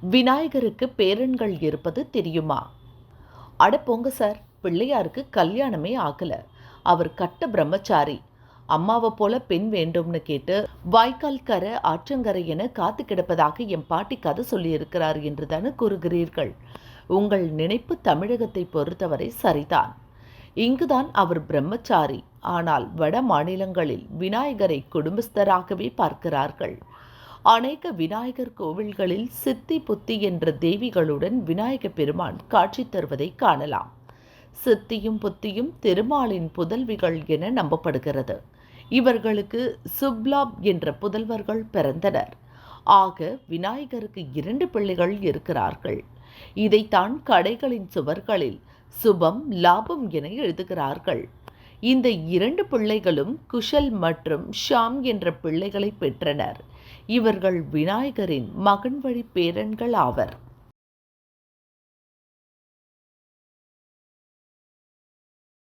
விநாயகருக்கு பேரன்கள் இருப்பது தெரியுமா? அட போங்க சார், பிள்ளையாருக்கு கல்யாணமே ஆகல. அவர் கட்ட பிரம்மச்சாரி. அம்மாவை போல பெண் வேண்டும்னு கேட்டு வாய்க்கால் கரை ஆற்றங்கரை என காத்து கிடப்பதாக என் பாட்டி கதை சொல்லியிருக்கிறார் என்று தானே கூறுகிறீர்கள். உங்கள் நினைப்பு தமிழகத்தை பொறுத்தவரை சரிதான். இங்குதான் அவர் பிரம்மச்சாரி. ஆனால் வட மாநிலங்களில் விநாயகரை குடும்பஸ்தராகவே பார்க்கிறார்கள். அநேக விநாயகர் கோவில்களில் சித்தி புத்தி என்ற தேவிகளுடன் விநாயக பெருமான் காட்சி தருவதை காணலாம். சித்தியும் புத்தியும் திருமாலின் புதல்விகள் என நம்பப்படுகிறது. இவர்களுக்கு சுப்லாப் என்ற புதல்வர்கள் பிறந்தனர். ஆக விநாயகருக்கு 2 பிள்ளைகள் இருக்கிறார்கள். இதைத்தான் கடைகளின் சுவர்களில் சுபம் லாபம் என எழுதுகிறார்கள். இந்த 2 பிள்ளைகளும் குஷல் மற்றும் ஷாம் என்ற பிள்ளைகளை பெற்றனர். இவர்கள் விநாயகரின் மகன் வழி பேரன்கள் ஆவர்.